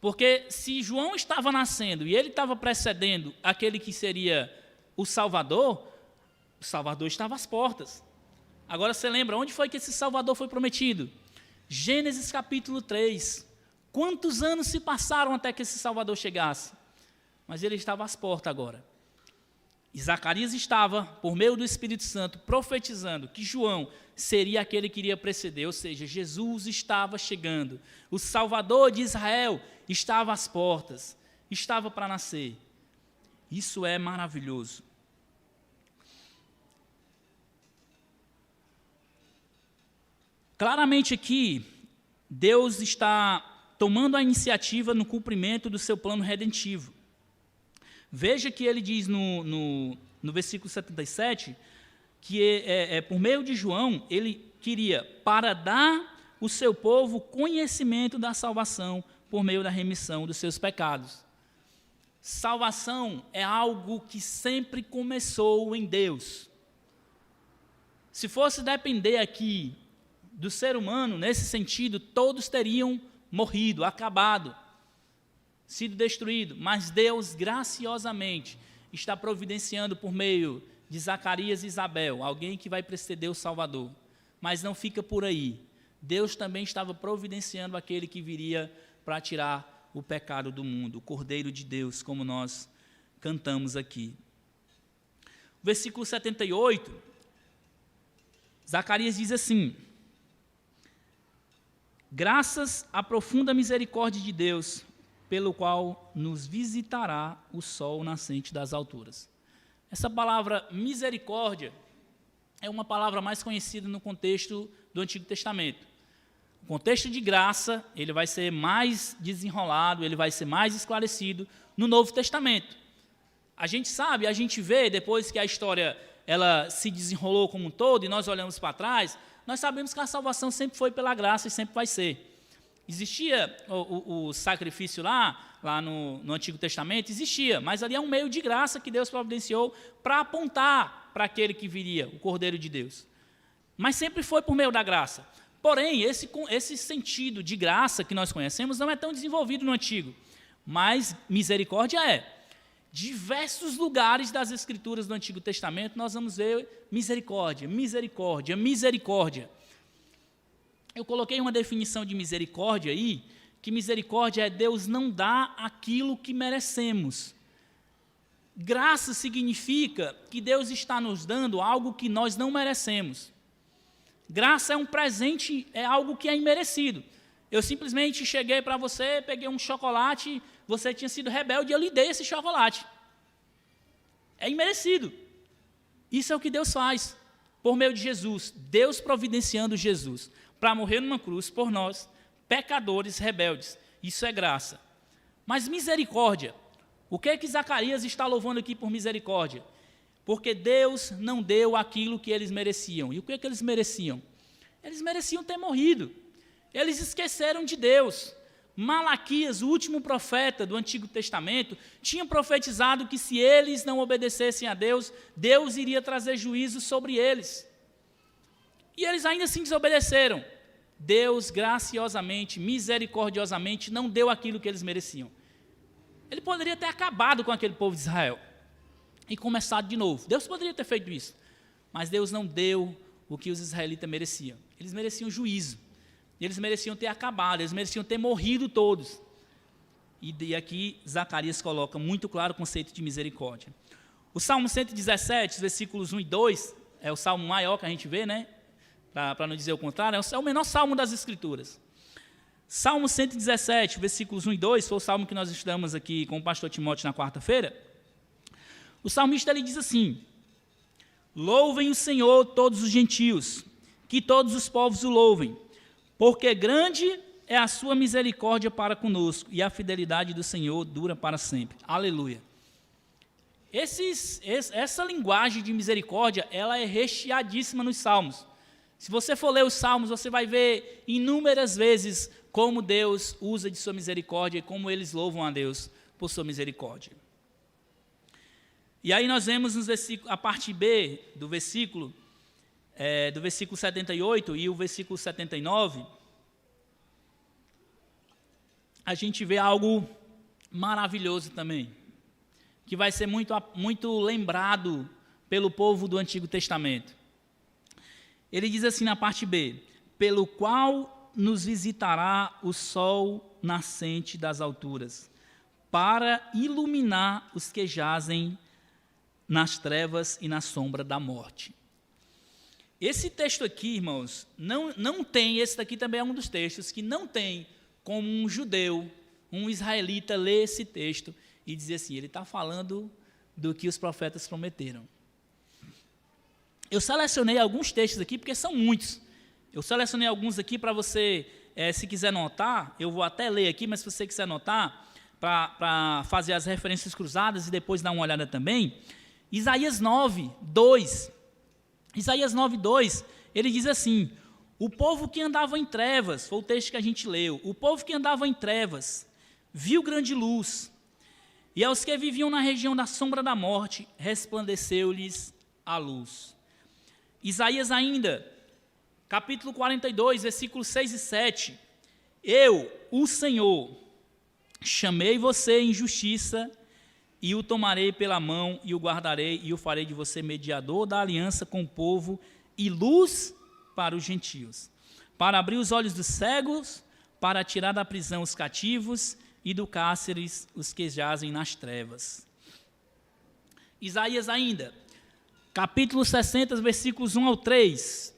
Porque se João estava nascendo e ele estava precedendo aquele que seria o Salvador estava às portas. Agora você lembra, onde foi que esse Salvador foi prometido? Gênesis capítulo 3. Quantos anos se passaram até que esse Salvador chegasse? Mas ele estava às portas agora. E Zacarias estava, por meio do Espírito Santo, profetizando que João seria aquele que iria preceder, ou seja, Jesus estava chegando. O Salvador de Israel estava às portas, estava para nascer. Isso é maravilhoso. Claramente aqui, Deus está tomando a iniciativa no cumprimento do seu plano redentivo. Veja que ele diz no versículo 77, que por meio de João, ele queria para dar o seu povo conhecimento da salvação por meio da remissão dos seus pecados. Salvação é algo que sempre começou em Deus. Se fosse depender aqui do ser humano, nesse sentido, todos teriam morrido, acabado, sido destruído. Mas Deus, graciosamente, está providenciando por meio de Zacarias e Isabel, alguém que vai preceder o Salvador. Mas não fica por aí. Deus também estava providenciando aquele que viria para tirar o pecado do mundo, o Cordeiro de Deus, como nós cantamos aqui. Versículo 78, Zacarias diz assim: graças à profunda misericórdia de Deus, pelo qual nos visitará o sol nascente das alturas. Essa palavra misericórdia é uma palavra mais conhecida no contexto do Antigo Testamento. O contexto de graça, ele vai ser mais desenrolado, ele vai ser mais esclarecido no Novo Testamento. A gente sabe, a gente vê, depois que a história ela se desenrolou como um todo, e nós olhamos para trás, nós sabemos que a salvação sempre foi pela graça e sempre vai ser. Existia o sacrifício lá no Antigo Testamento, existia, mas ali é um meio de graça que Deus providenciou para apontar para aquele que viria, o Cordeiro de Deus. Mas sempre foi por meio da graça. Porém, esse sentido de graça que nós conhecemos não é tão desenvolvido no Antigo, mas misericórdia é. Diversos lugares das Escrituras do Antigo Testamento nós vamos ver misericórdia, misericórdia, misericórdia. Eu coloquei uma definição de misericórdia aí, que misericórdia é Deus não dá aquilo que merecemos. Graça significa que Deus está nos dando algo que nós não merecemos. Graça é um presente, é algo que é imerecido. Eu simplesmente cheguei para você, peguei um chocolate, você tinha sido rebelde e eu lhe dei esse chocolate. É imerecido. Isso é o que Deus faz por meio de Jesus. Deus providenciando Jesus para morrer numa cruz por nós, pecadores rebeldes. Isso é graça. Mas misericórdia, o que é que Zacarias está louvando aqui por misericórdia? Porque Deus não deu aquilo que eles mereciam. E o que é que eles mereciam? Eles mereciam ter morrido. Eles esqueceram de Deus. Malaquias, o último profeta do Antigo Testamento, tinha profetizado que se eles não obedecessem a Deus, Deus iria trazer juízo sobre eles. E eles ainda assim desobedeceram. Deus, graciosamente, misericordiosamente, não deu aquilo que eles mereciam. Ele poderia ter acabado com aquele povo de Israel e começado de novo. Deus poderia ter feito isso. Mas Deus não deu o que os israelitas mereciam. Eles mereciam juízo. Eles mereciam ter acabado, eles mereciam ter morrido todos. E aqui Zacarias coloca muito claro o conceito de misericórdia. O Salmo 117, versículos 1 e 2, é o salmo maior que a gente vê, né? Para não dizer o contrário, é o menor salmo das Escrituras. Salmo 117, versículos 1 e 2, foi o salmo que nós estudamos aqui com o pastor Timóteo na quarta-feira. O salmista ele diz assim: louvem o Senhor todos os gentios, que todos os povos o louvem, porque grande é a sua misericórdia para conosco, e a fidelidade do Senhor dura para sempre. Aleluia. Essa linguagem de misericórdia, ela é recheadíssima nos salmos. Se você for ler os salmos, você vai ver inúmeras vezes como Deus usa de sua misericórdia e como eles louvam a Deus por sua misericórdia. E aí nós vemos a parte B do versículo 78 e o versículo 79, a gente vê algo maravilhoso também, que vai ser muito lembrado pelo povo do Antigo Testamento. Ele diz assim na parte B: pelo qual nos visitará o sol nascente das alturas, para iluminar os que jazem nas trevas e na sombra da morte. Esse texto aqui, irmãos, não tem, esse daqui também é um dos textos que não tem como um judeu, um israelita ler esse texto e dizer assim, ele está falando do que os profetas prometeram. Eu selecionei alguns textos aqui, porque são muitos. Eu selecionei alguns aqui para você se quiser notar, eu vou até ler aqui, mas se você quiser notar, para fazer as referências cruzadas e depois dar uma olhada também, Isaías 9, 2. Isaías 9, 2, ele diz assim: o povo que andava em trevas, foi o texto que a gente leu, o povo que andava em trevas viu grande luz, e aos que viviam na região da sombra da morte, resplandeceu-lhes a luz. Isaías ainda, capítulo 42, versículos 6 e 7. Eu, o Senhor, chamei você em justiça, e o tomarei pela mão, e o guardarei, e o farei de você mediador da aliança com o povo, e luz para os gentios, para abrir os olhos dos cegos, para tirar da prisão os cativos, e do cárcere os que jazem nas trevas. Isaías ainda, capítulo 60, versículos 1 ao 3.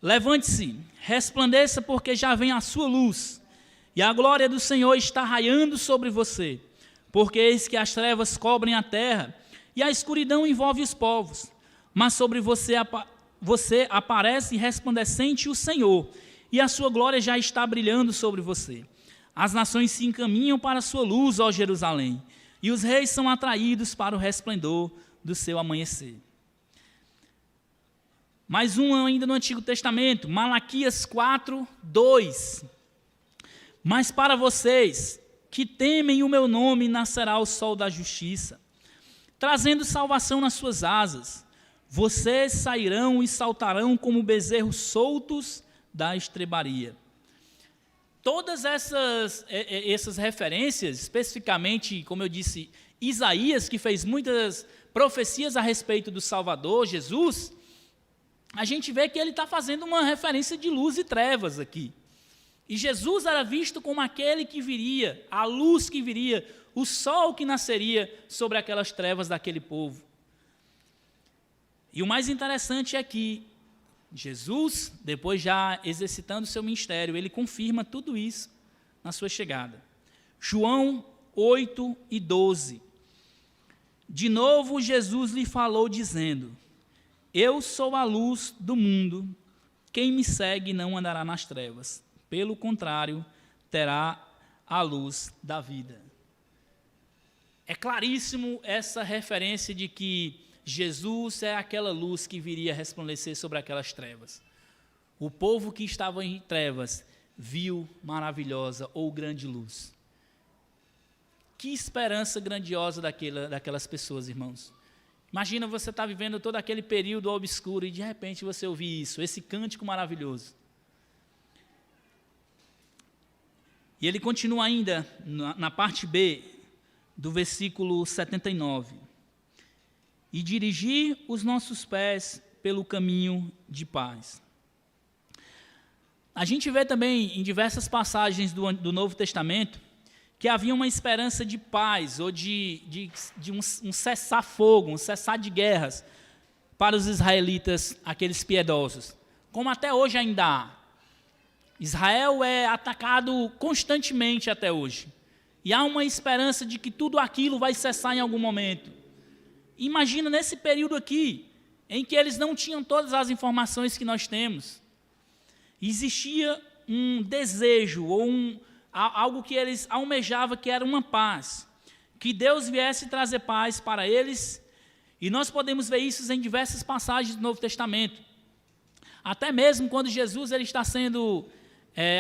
Levante-se, resplandeça, porque já vem a sua luz, e a glória do Senhor está raiando sobre você. Porque eis que as trevas cobrem a terra, e a escuridão envolve os povos. Mas sobre você aparece resplandecente o Senhor, e a sua glória já está brilhando sobre você. As nações se encaminham para a sua luz, ó Jerusalém, e os reis são atraídos para o resplendor do seu amanhecer. Mais um ainda no Antigo Testamento, Malaquias 4, 2. Mas para vocês que temem o meu nome, nascerá o sol da justiça, trazendo salvação nas suas asas. Vocês sairão e saltarão como bezerros soltos da estrebaria. Todas essas referências, especificamente, como eu disse, Isaías, que fez muitas profecias a respeito do Salvador, Jesus, a gente vê que ele está fazendo uma referência de luz e trevas aqui. E Jesus era visto como aquele que viria, a luz que viria, o sol que nasceria sobre aquelas trevas daquele povo. E o mais interessante é que Jesus, depois já exercitando o seu ministério, ele confirma tudo isso na sua chegada. João 8 e 12. De novo Jesus lhe falou dizendo: eu sou a luz do mundo, quem me segue não andará nas trevas, pelo contrário, terá a luz da vida. É claríssimo essa referência de que Jesus é aquela luz que viria resplandecer sobre aquelas trevas. O povo que estava em trevas viu maravilhosa ou grande luz. Que esperança grandiosa daquelas pessoas, irmãos. Imagina você estar vivendo todo aquele período obscuro e de repente você ouvir isso, esse cântico maravilhoso. E ele continua ainda na parte B do versículo 79. E dirigir os nossos pés pelo caminho de paz. A gente vê também em diversas passagens do Novo Testamento que havia uma esperança de paz ou de um cessar-fogo, um cessar de guerras para os israelitas, aqueles piedosos, como até hoje ainda há. Israel é atacado constantemente até hoje, e há uma esperança de que tudo aquilo vai cessar em algum momento. Imagina nesse período aqui, em que eles não tinham todas as informações que nós temos, existia um desejo ou algo que eles almejavam, que era uma paz, que Deus viesse trazer paz para eles, e nós podemos ver isso em diversas passagens do Novo Testamento. Até mesmo quando Jesus ele está sendo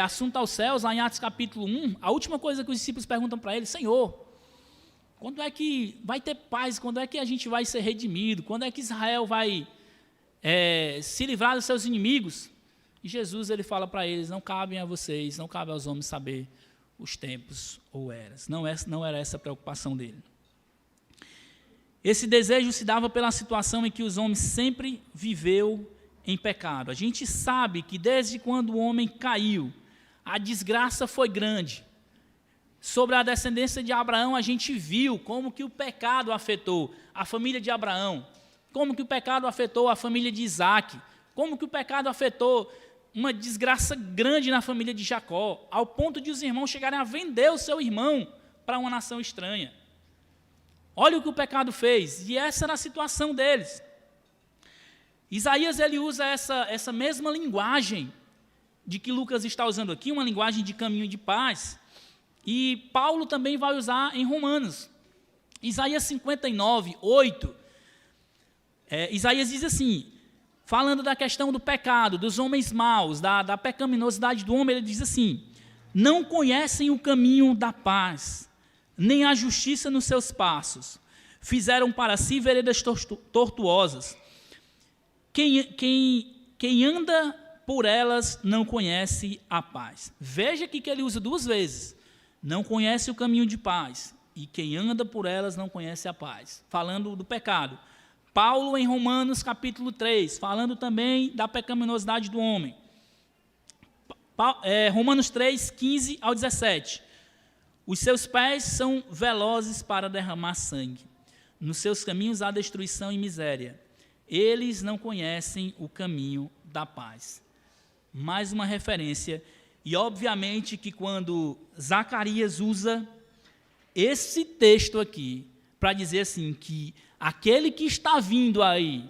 assunto aos céus, lá em Atos capítulo 1, a última coisa que os discípulos perguntam para ele: Senhor, quando é que vai ter paz? Quando é que a gente vai ser redimido? Quando é que Israel vai se livrar dos seus inimigos? E Jesus ele fala para eles: não cabem a vocês, não cabe aos homens saber os tempos ou eras. Não era essa a preocupação dele. Esse desejo se dava pela situação em que os homens sempre viveu em pecado. A gente sabe que desde quando o homem caiu, a desgraça foi grande. Sobre a descendência de Abraão, a gente viu como que o pecado afetou a família de Abraão, como que o pecado afetou a família de Isaac, como que o pecado afetou uma desgraça grande na família de Jacó, ao ponto de os irmãos chegarem a vender o seu irmão para uma nação estranha. Olha o que o pecado fez, e essa era a situação deles. Isaías ele usa essa mesma linguagem de que Lucas está usando aqui, uma linguagem de caminho de paz, e Paulo também vai usar em Romanos. Isaías 59, 8, Isaías diz assim, falando da questão do pecado, dos homens maus, da pecaminosidade do homem, ele diz assim: não conhecem o caminho da paz, nem a justiça nos seus passos. Fizeram para si veredas tortuosas. Quem anda por elas não conhece a paz. Veja aqui que ele usa duas vezes. Não conhece o caminho de paz. E quem anda por elas não conhece a paz. Falando do pecado. Paulo em Romanos capítulo 3, falando também da pecaminosidade do homem. Romanos 3, 15 ao 17. Os seus pés são velozes para derramar sangue. Nos seus caminhos há destruição e miséria. Eles não conhecem o caminho da paz. Mais uma referência. E obviamente que quando Zacarias usa esse texto aqui para dizer assim que aquele que está vindo aí,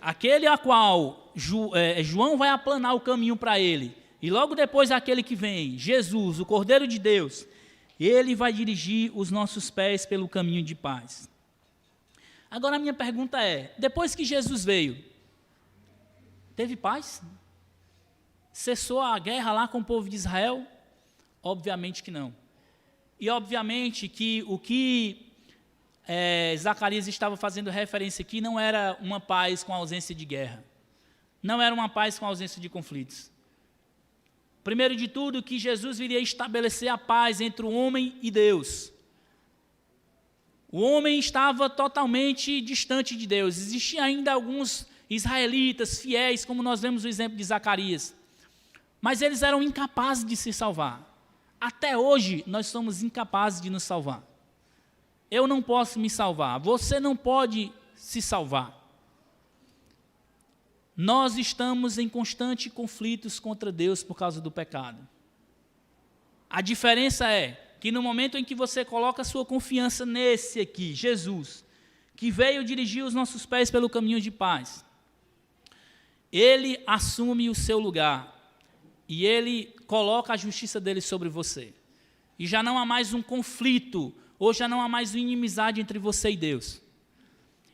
aquele a qual João vai aplanar o caminho para ele, e logo depois aquele que vem, Jesus, o Cordeiro de Deus, ele vai dirigir os nossos pés pelo caminho de paz. Agora a minha pergunta é, depois que Jesus veio, teve paz? Cessou a guerra lá com o povo de Israel? Obviamente que não. E obviamente que o que Zacarias estava fazendo referência aqui não era uma paz com ausência de guerra. Não era uma paz com ausência de conflitos. Primeiro de tudo, que Jesus viria estabelecer a paz entre o homem e Deus. O homem estava totalmente distante de Deus. Existiam ainda alguns israelitas fiéis, como nós vemos o exemplo de Zacarias. Mas eles eram incapazes de se salvar. Até hoje, nós somos incapazes de nos salvar. Eu não posso me salvar. Você não pode se salvar. Nós estamos em constantes conflitos contra Deus por causa do pecado. A diferença é que no momento em que você coloca a sua confiança nesse aqui, Jesus, que veio dirigir os nossos pés pelo caminho de paz, ele assume o seu lugar e ele coloca a justiça dele sobre você. E já não há mais um conflito, ou já não há mais uma inimizade entre você e Deus.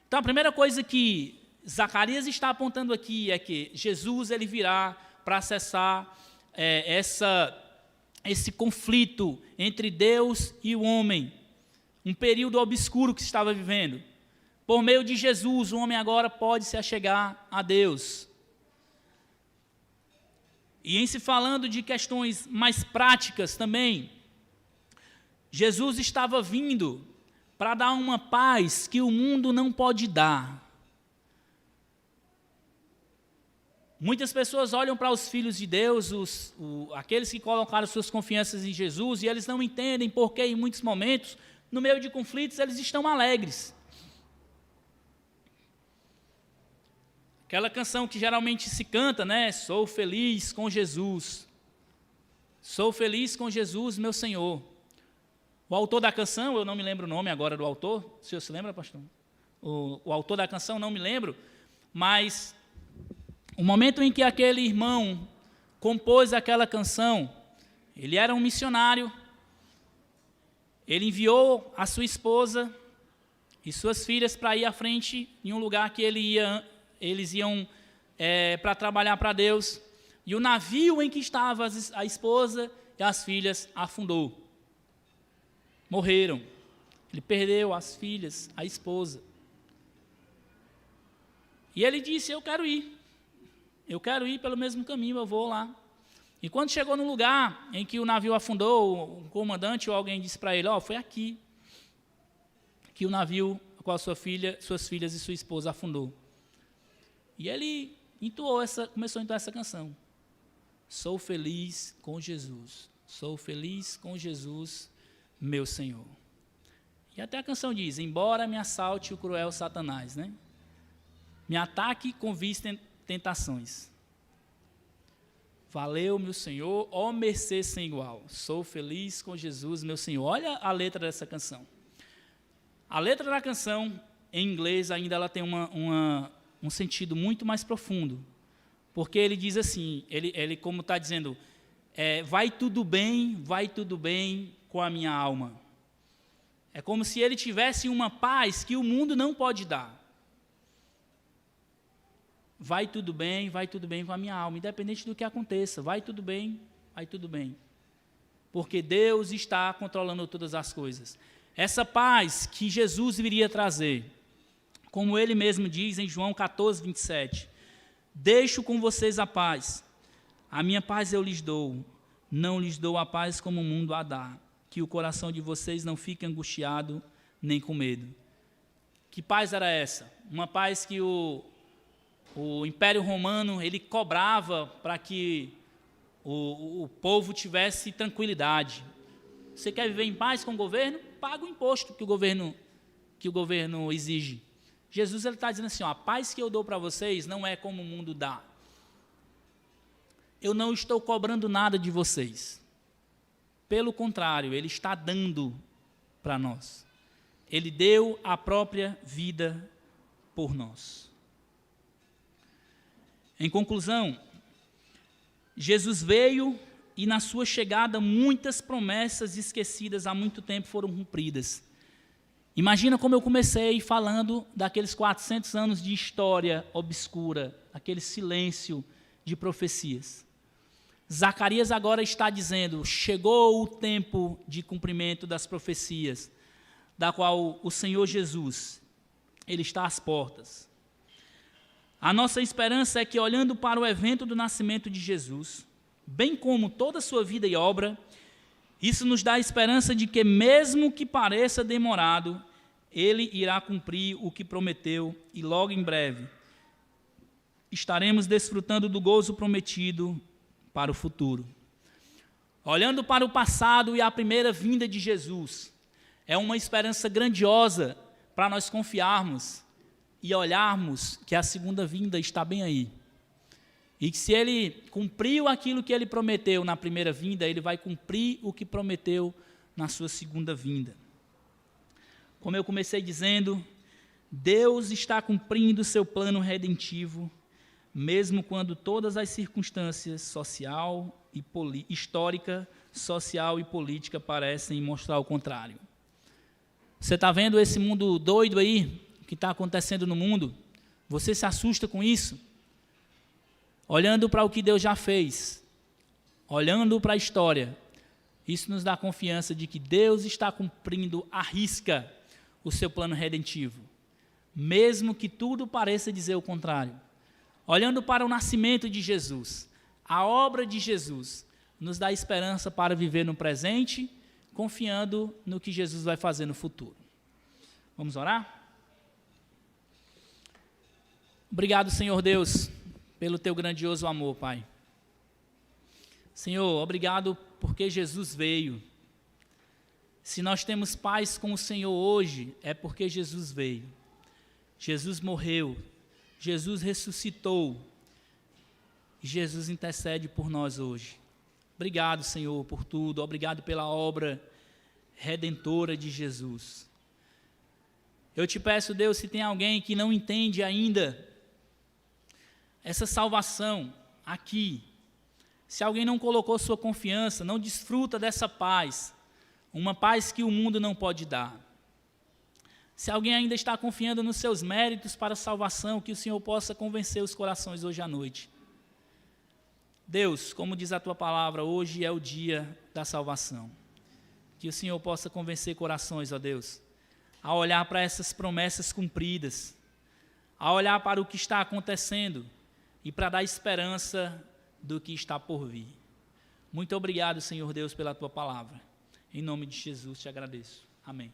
Então a primeira coisa que Zacarias está apontando aqui é que Jesus ele virá para acessar esse conflito entre Deus e o homem, um período obscuro que se estava vivendo. Por meio de Jesus, o homem agora pode se achegar a Deus. E em se falando de questões mais práticas também, Jesus estava vindo para dar uma paz que o mundo não pode dar. Muitas pessoas olham para os filhos de Deus, aqueles que colocaram suas confianças em Jesus, e eles não entendem porque em muitos momentos, no meio de conflitos, eles estão alegres. Aquela canção que geralmente se canta, né? Sou feliz com Jesus. Sou feliz com Jesus, meu Senhor. O autor da canção, eu não me lembro o nome agora do autor. O senhor se lembra, pastor? O autor da canção, não me lembro. Mas o momento em que aquele irmão compôs aquela canção, ele era um missionário. Ele enviou a sua esposa e suas filhas para ir à frente em um lugar que eles iam para trabalhar para Deus. E o navio em que estava a esposa e as filhas afundou. Morreram. Ele perdeu as filhas, a esposa. E ele disse, eu quero ir. Eu quero ir pelo mesmo caminho, eu vou lá. E quando chegou no lugar em que o navio afundou, o comandante ou alguém disse para ele, foi aqui que o navio com a suas filhas e sua esposa afundou. E ele começou a entoar essa canção. Sou feliz com Jesus. Sou feliz com Jesus, meu Senhor. E até a canção diz, embora me assalte o cruel Satanás, né? Me ataque com vis tentações. Valeu, meu Senhor, ó mercê sem igual. Sou feliz com Jesus, meu Senhor. Olha a letra dessa canção. A letra da canção, em inglês, ainda ela tem um sentido muito mais profundo. Porque ele diz assim, ele como está dizendo, vai tudo bem com a minha alma. É como se ele tivesse uma paz que o mundo não pode dar. Vai tudo bem com a minha alma, independente do que aconteça, vai tudo bem. Porque Deus está controlando todas as coisas. Essa paz que Jesus viria trazer, como ele mesmo diz em João 14, 27, deixo com vocês a paz, a minha paz eu lhes dou, não lhes dou a paz como o mundo a dá, que o coração de vocês não fique angustiado nem com medo. Que paz era essa? Uma paz que o Império Romano ele cobrava para que o povo tivesse tranquilidade. Você quer viver em paz com o governo? Paga o imposto que o governo exige. Jesus está dizendo assim, a paz que eu dou para vocês não é como o mundo dá. Eu não estou cobrando nada de vocês. Pelo contrário, Ele está dando para nós. Ele deu a própria vida por nós. Em conclusão, Jesus veio e na sua chegada muitas promessas esquecidas há muito tempo foram cumpridas. Imagina como eu comecei falando daqueles 400 anos de história obscura, aquele silêncio de profecias. Zacarias agora está dizendo, chegou o tempo de cumprimento das profecias, da qual o Senhor Jesus, Ele está às portas. A nossa esperança é que, olhando para o evento do nascimento de Jesus, bem como toda a sua vida e obra, isso nos dá a esperança de que, mesmo que pareça demorado, Ele irá cumprir o que prometeu e logo em breve estaremos desfrutando do gozo prometido para o futuro. Olhando para o passado e a primeira vinda de Jesus, é uma esperança grandiosa para nós confiarmos e olharmos que a segunda vinda está bem aí. E que se Ele cumpriu aquilo que Ele prometeu na primeira vinda, Ele vai cumprir o que prometeu na sua segunda vinda. Como eu comecei dizendo, Deus está cumprindo o seu plano redentivo, mesmo quando todas as circunstâncias histórica, social e política parecem mostrar o contrário. Você está vendo esse mundo doido aí, que está acontecendo no mundo? Você se assusta com isso? Olhando para o que Deus já fez, olhando para a história, isso nos dá confiança de que Deus está cumprindo à risca o seu plano redentivo, mesmo que tudo pareça dizer o contrário. Olhando para o nascimento de Jesus, a obra de Jesus, nos dá esperança para viver no presente, confiando no que Jesus vai fazer no futuro. Vamos orar? Obrigado, Senhor Deus, pelo Teu grandioso amor, Pai. Senhor, obrigado porque Jesus veio. Se nós temos paz com o Senhor hoje, é porque Jesus veio. Jesus morreu, Jesus ressuscitou, e Jesus intercede por nós hoje. Obrigado, Senhor, por tudo. Obrigado pela obra redentora de Jesus. Eu te peço, Deus, se tem alguém que não entende ainda essa salvação aqui, se alguém não colocou sua confiança, não desfruta dessa paz, uma paz que o mundo não pode dar. Se alguém ainda está confiando nos seus méritos para a salvação, que o Senhor possa convencer os corações hoje à noite. Deus, como diz a Tua palavra, hoje é o dia da salvação. Que o Senhor possa convencer corações, ó Deus, a olhar para essas promessas cumpridas, a olhar para o que está acontecendo e para dar esperança do que está por vir. Muito obrigado, Senhor Deus, pela Tua palavra. Em nome de Jesus te agradeço. Amém.